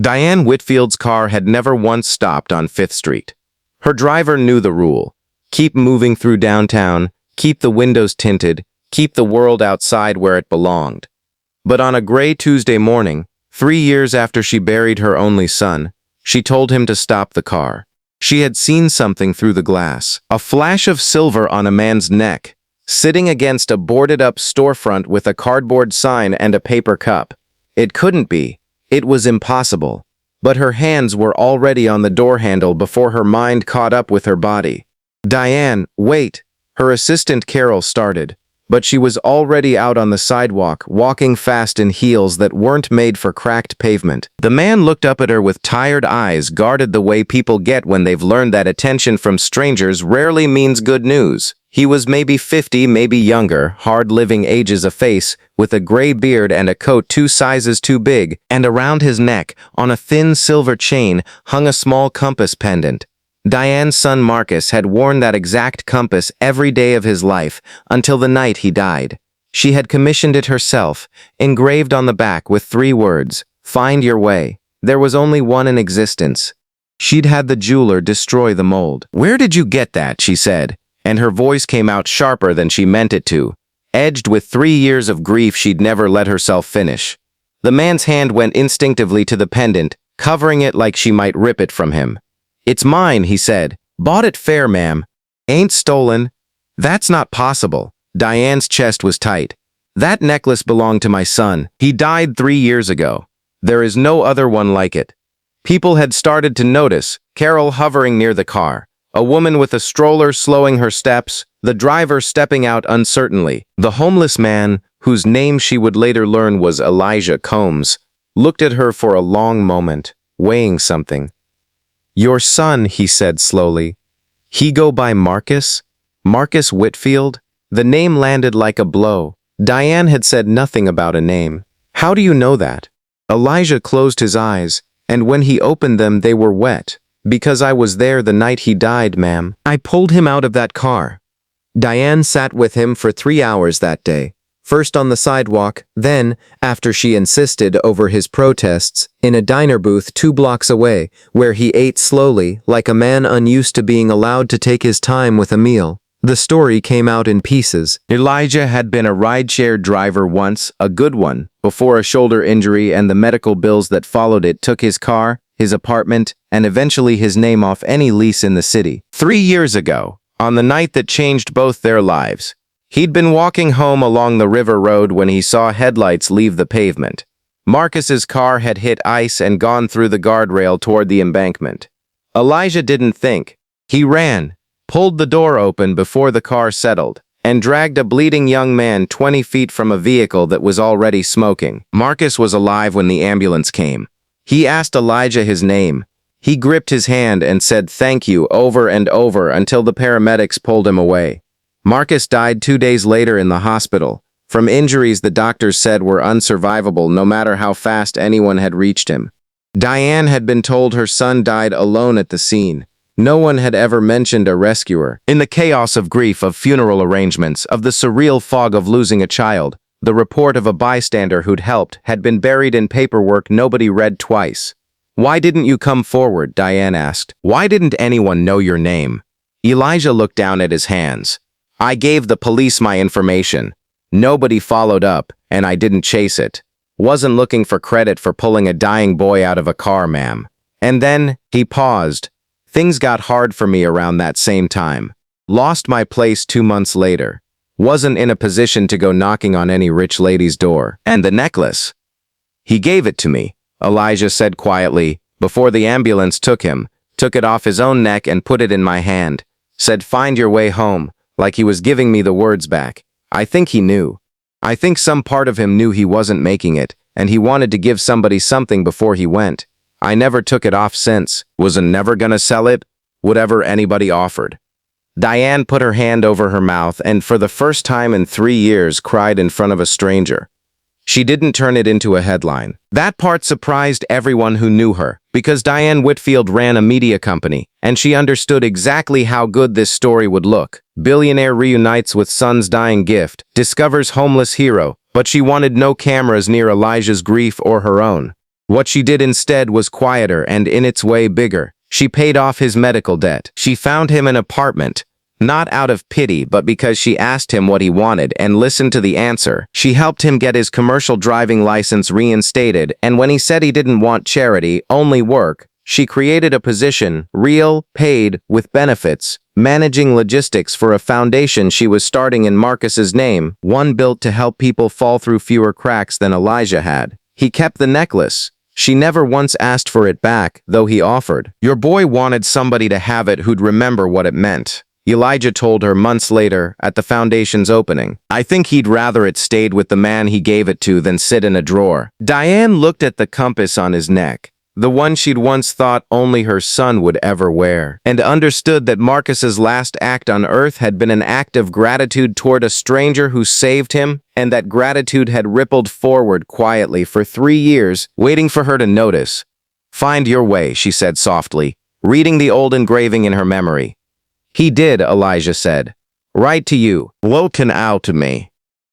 Diane Whitfield's car had never once stopped on 5th Street. Her driver knew the rule. Keep moving through downtown, keep the windows tinted, keep the world outside where it belonged. But on a gray Tuesday morning, 3 years after she buried her only son, she told him to stop the car. She had seen something through the glass, a flash of silver on a man's neck, sitting against a boarded-up storefront with a cardboard sign and a paper cup. It couldn't be. It was impossible. But her hands were already on the door handle before her mind caught up with her body. "Diane, wait!" Her assistant Carol started, but she was already out on the sidewalk, walking fast in heels that weren't made for cracked pavement. The man looked up at her with tired eyes, guarded the way people get when they've learned that attention from strangers rarely means good news. He was maybe 50, maybe younger, hard-living ages a face, with a gray beard and a coat 2 sizes too big, and around his neck, on a thin silver chain, hung a small compass pendant. Diane's son Marcus had worn that exact compass every day of his life, until the night he died. She had commissioned it herself, engraved on the back with 3 words, "Find your way." There was only one in existence. She'd had the jeweler destroy the mold. "Where did you get that?" she said, and her voice came out sharper than she meant it to, edged with 3 years of grief she'd never let herself finish. The man's hand went instinctively to the pendant, covering it like she might rip it from him. "It's mine," he said. "Bought it fair, ma'am. Ain't stolen." "That's not possible." Diane's chest was tight. "That necklace belonged to my son. He died 3 years ago. There is no other one like it." People had started to notice, Carol hovering near the car, a woman with a stroller slowing her steps, the driver stepping out uncertainly. The homeless man, whose name she would later learn was Elijah Combs, looked at her for a long moment, weighing something. "Your son," he said slowly. "He go by Marcus? Marcus Whitfield?" The name landed like a blow. Diane had said nothing about a name. "How do you know that?" Elijah closed his eyes, and when he opened them they were wet. "Because I was there the night he died, ma'am. I pulled him out of that car." Diane sat with him for 3 hours that day. First on the sidewalk, then, after she insisted over his protests, in a diner booth 2 blocks away, where he ate slowly, like a man unused to being allowed to take his time with a meal. The story came out in pieces. Elijah had been a rideshare driver once, a good one, before a shoulder injury and the medical bills that followed it took his car, his apartment, and eventually his name off any lease in the city. 3 years ago, on the night that changed both their lives, he'd been walking home along the river road when he saw headlights leave the pavement. Marcus's car had hit ice and gone through the guardrail toward the embankment. Elijah didn't think. He ran, pulled the door open before the car settled, and dragged a bleeding young man 20 feet from a vehicle that was already smoking. Marcus was alive when the ambulance came. He asked Elijah his name. He gripped his hand and said thank you over and over until the paramedics pulled him away. Marcus died 2 days later in the hospital, from injuries the doctors said were unsurvivable no matter how fast anyone had reached him. Diane had been told her son died alone at the scene. No one had ever mentioned a rescuer. In the chaos of grief, of funeral arrangements, of the surreal fog of losing a child, the report of a bystander who'd helped had been buried in paperwork nobody read twice. "Why didn't you come forward?" Diane asked. "Why didn't anyone know your name?" Elijah looked down at his hands. "I gave the police my information. Nobody followed up, and I didn't chase it. Wasn't looking for credit for pulling a dying boy out of a car, ma'am." And then, he paused. "Things got hard for me around that same time. Lost my place 2 months later. Wasn't in a position to go knocking on any rich lady's door. And the necklace. He gave it to me," Elijah said quietly, "before the ambulance took him, took it off his own neck and put it in my hand. Said find your way home, like he was giving me the words back. I think he knew. I think some part of him knew he wasn't making it, and he wanted to give somebody something before he went. I never took it off since. Wasn't never gonna sell it, whatever anybody offered." Diane put her hand over her mouth and for the first time in 3 years cried in front of a stranger. She didn't turn it into a headline. That part surprised everyone who knew her, because Diane Whitfield ran a media company, and she understood exactly how good this story would look. Billionaire reunites with son's dying gift, discovers homeless hero, but she wanted no cameras near Elijah's grief or her own. What she did instead was quieter and in its way bigger. She paid off his medical debt. She found him an apartment, not out of pity, but because she asked him what he wanted and listened to the answer. She helped him get his commercial driving license reinstated, and when he said he didn't want charity, only work, she created a position, real, paid, with benefits, managing logistics for a foundation she was starting in Marcus's name, one built to help people fall through fewer cracks than Elijah had. He kept the necklace. She never once asked for it back, though he offered. Your boy wanted somebody to have it who'd remember what it meant. Elijah told her months later, at the foundation's opening. I think he'd rather it stayed with the man he gave it to than sit in a drawer. Diane looked at the compass on his neck, the one she'd once thought only her son would ever wear, and understood that Marcus's last act on Earth had been an act of gratitude toward a stranger who saved him, and that gratitude had rippled forward quietly for 3 years, waiting for her to notice. Find your way, she said softly, reading the old engraving in her memory. He did, Elijah said. Right to you. Woken out to me.